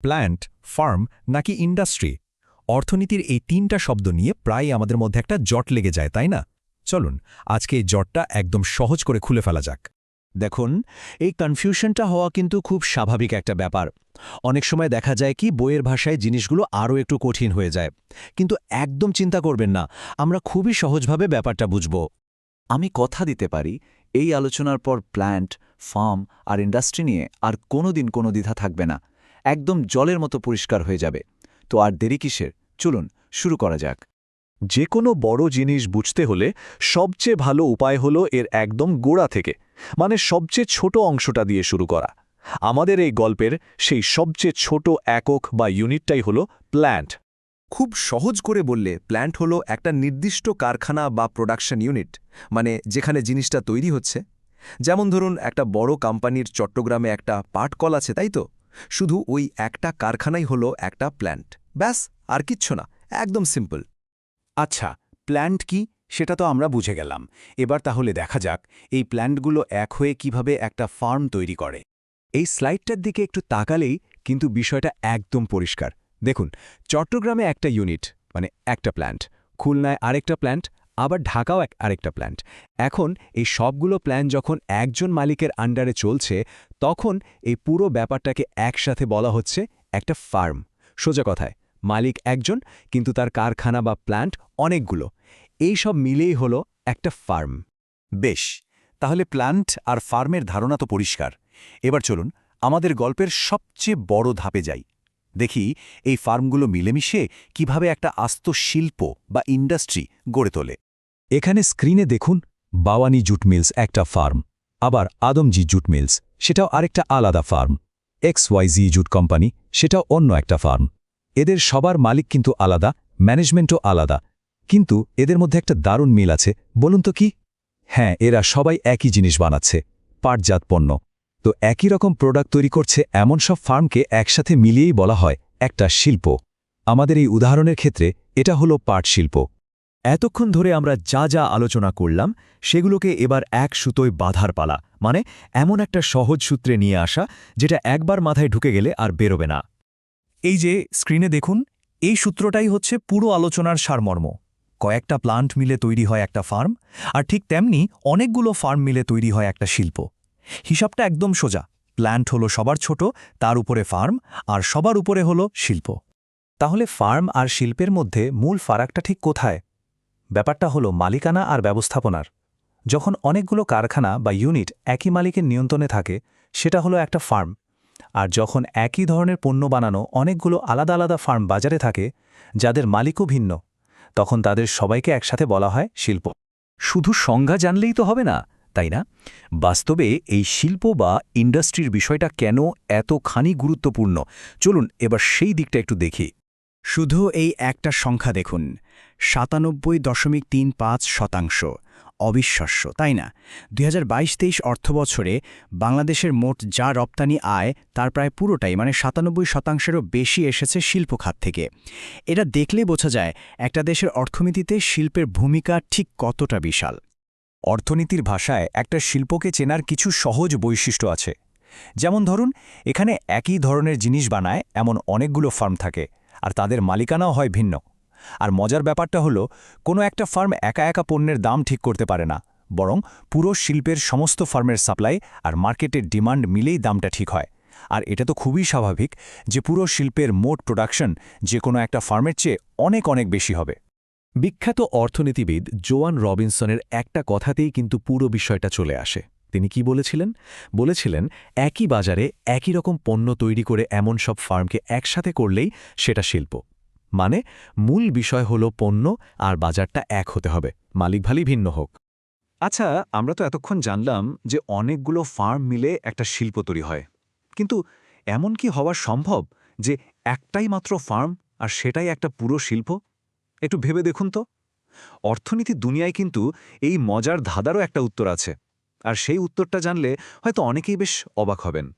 Plant, farm নাকি industry? অর্থনীতির এই তিনটা শব্দ নিয়ে প্রায় আমাদের মধ্যে একটা জট লেগে যায়, তাই না? চলুন আজকে এই জটটা একদম সহজ করে খুলে ফেলা যাক। দেখুন, এই কনফিউশনটা হওয়া কিন্তু খুব স্বাভাবিক একটা ব্যাপার। অনেক সময় দেখা যায় কি বইয়ের ভাষায় জিনিসগুলো আরও একটু কঠিন হয়ে যায়। কিন্তু একদম চিন্তা করবেন না, আমরা খুবই সহজভাবে ব্যাপারটা বুঝব। আমি কথা দিতে পারি, এই আলোচনার পর প্ল্যান্ট, ফার্ম আর ইন্ডাস্ট্রি নিয়ে আর কোনোদিন কোনো দ্বিধা থাকবে না। একদম জলের মতো পরিষ্কার হয়ে যাবে। তো আর দেরি কিসের? চলুন শুরু করা যাক। যে কোনো বড় জিনিস বুঝতে হলে সবচেয়ে ভালো উপায় হলো এর একদম গোড়া থেকে, মানে সবচেয়ে ছোট অংশটা দিয়ে শুরু করা। আমাদের এই গল্পের সেই সবচেয়ে ছোট একক বা ইউনিটটাই হলো প্ল্যান্ট। খুব সহজ করে বললে প্ল্যান্ট হলো একটা নির্দিষ্ট কারখানা বা প্রোডাকশন ইউনিট, মানে যেখানে জিনিসটা তৈরি হচ্ছে। যেমন ধরুন একটা বড় কোম্পানির চট্টগ্রামে একটা পাটকল আছে, তাই তো? শুধু ওই একটা কারখানাই হলো একটা প্ল্যান্ট, ব্যাস, আর কিচ্ছু না, একদম সিম্পল। আচ্ছা, প্ল্যান্ট কি সেটা তো আমরা বুঝে গেলাম। এবার তাহলে দেখা যাক এই প্ল্যান্টগুলো এক হয়ে কিভাবে একটা ফার্ম তৈরি করে। এই স্লাইডটার দিকে একটু তাকালেই কিন্তু বিষয়টা একদম পরিষ্কার। দেখুন, চট্টগ্রামে একটা ইউনিট, মানে একটা প্ল্যান্ট, খুলনায় আরেকটা প্ল্যান্ট, আবার ঢাকাও আরেকটা প্ল্যান্ট। এখন এই সবগুলো প্ল্যান্ট যখন একজন মালিকের আন্ডারে চলছে, তখন এই পুরো ব্যাপারটাকে একসাথে বলা হচ্ছে একটা ফার্ম। সোজা কথায়, মালিক একজন, কিন্তু তার কারখানা বা প্ল্যান্ট অনেকগুলো। এই সব মিলেই হলো একটা ফার্ম। বেশ, তাহলে প্ল্যান্ট আর ফার্মের ধারণা তো পরিষ্কার। এবার চলুন আমাদের গল্পের সবচেয়ে বড় ধাপে যাই। দেখি এই ফার্মগুলো মিলেমিশে কিভাবে একটা আস্ত শিল্প বা ইন্ডাস্ট্রি গড়ে তোলে। এখানে স্ক্রিনে দেখুন, বাওয়ানি জুট মিলস একটা ফার্ম, আবার আদমজি জুট মিলস, সেটাও আরেকটা আলাদা ফার্ম। XYZ জুট কোম্পানি, সেটাও অন্য একটা ফার্ম। এদের সবার মালিক কিন্তু আলাদা, ম্যানেজমেন্টও আলাদা, কিন্তু এদের মধ্যে একটা দারুণ মিল আছে। বলুন তো কি? হ্যাঁ, এরা সবাই একই জিনিস বানাচ্ছে, পাটজাত পণ্য। তো একই রকম প্রোডাক্ট তৈরি করছে এমন সব ফার্মকে একসাথে মিলিয়েই বলা হয় একটা শিল্প। আমাদের এই উদাহরণের ক্ষেত্রে এটা হলো পাট শিল্প। এতক্ষণ ধরে আমরা যা যা আলোচনা করলাম সেগুলোকে এবার এক সুতোয় বাঁধার পালা, মানে এমন একটা সহজ সূত্রে নিয়ে আসা যেটা একবার মাথায় ঢুকে গেলে আর বেরোবে না। এই যে স্ক্রিনে দেখুন, এই সূত্রটাই হচ্ছে পুরো আলোচনার সারমর্ম। কয়েকটা প্লান্ট মিলে তৈরি হয় একটা ফার্ম, আর ঠিক তেমনি অনেকগুলো ফার্ম মিলে তৈরি হয় একটা শিল্প। হিসাবটা একদম সোজা। প্ল্যান্ট হলো সবার ছোট, তার উপরে ফার্ম, আর সবার উপরে হলো শিল্প। তাহলে ফার্ম আর শিল্পের মধ্যে মূল ফারাকটা ঠিক কোথায়? ব্যাপারটা হলো মালিকানা আর ব্যবস্থাপনার। যখন অনেকগুলো কারখানা বা ইউনিট একই মালিকের নিয়ন্ত্রণে থাকে, সেটা হলো একটা ফার্ম। আর যখন একই ধরনের পণ্য বানানো অনেকগুলো আলাদা আলাদা ফার্ম বাজারে থাকে, যাদের মালিকও ভিন্ন, তখন তাদের সবাইকে একসাথে বলা হয় শিল্প। শুধু সংজ্ঞা জানলেই তো হবে না, তাই না? বাস্তবে এই শিল্প বা ইন্ডাস্ট্রির বিষয়টা কেন এতখানি গুরুত্বপূর্ণ, চলুন এবার সেই দিকটা একটু দেখি। শুধু এই একটা সংখ্যা দেখুন, 97.35%। অবিশ্বাস্য, তাই না? 2022-23 অর্থবছরে বাংলাদেশের মোট যা রপ্তানি আয় তার প্রায় পুরোটাই, মানে 97%-এরও বেশি এসেছে শিল্প খাত থেকে। এটা দেখলেই বোঝা যায় একটা দেশের অর্থনীতিতে শিল্পের ভূমিকা ঠিক কতটা বিশাল। অর্থনীতির ভাষায় একটা শিল্পকে চেনার কিছু সহজ বৈশিষ্ট্য আছে। যেমন ধরুন, এখানে একই ধরনের জিনিস বানায় এমন অনেকগুলো ফার্ম থাকে, আর তাদের মালিকানাও হয় ভিন্ন। আর মজার ব্যাপারটা হলো, কোনো একটা ফার্ম একা একা পণ্যের দাম ঠিক করতে পারে না, বরং পুরো শিল্পের সমস্ত ফার্মের সাপ্লাই আর মার্কেটের ডিমান্ড মিলেই দামটা ঠিক হয়। আর এটা তো খুবই স্বাভাবিক যে পুরো শিল্পের মোট প্রোডাকশন যে কোনো একটা ফার্মের চেয়ে অনেক অনেক বেশি হবে। বিখ্যাত অর্থনীতিবিদ জোয়ান রবিনসনের একটা কথাতেই কিন্তু পুরো বিষয়টা চলে আসে। তিনি কি বলেছিলেন? বলেছিলেন, একই বাজারে একই রকম পণ্য তৈরি করে এমন সব ফার্মকে একসাথে করলেই সেটা শিল্প। মানে মূল বিষয় হলো পণ্য আর বাজারটা এক হতে হবে, মালিক ভালি ভিন্ন হোক। আচ্ছা, আমরা তো এতক্ষণ জানলাম যে অনেকগুলো ফার্ম মিলে একটা শিল্প তৈরি হয়। কিন্তু এমন কি হওয়া সম্ভব যে একটাই মাত্র ফার্ম আর সেটাই একটা পুরো শিল্প? একটু ভেবে দেখুন তো। অর্থনীতি দুনিয়ায় কিন্তু এই মজার ধাঁধারও একটা উত্তর আছে। আর সেই উত্তরটা জানলে হয়তো অনেকেই বেশ অবাক হবেন।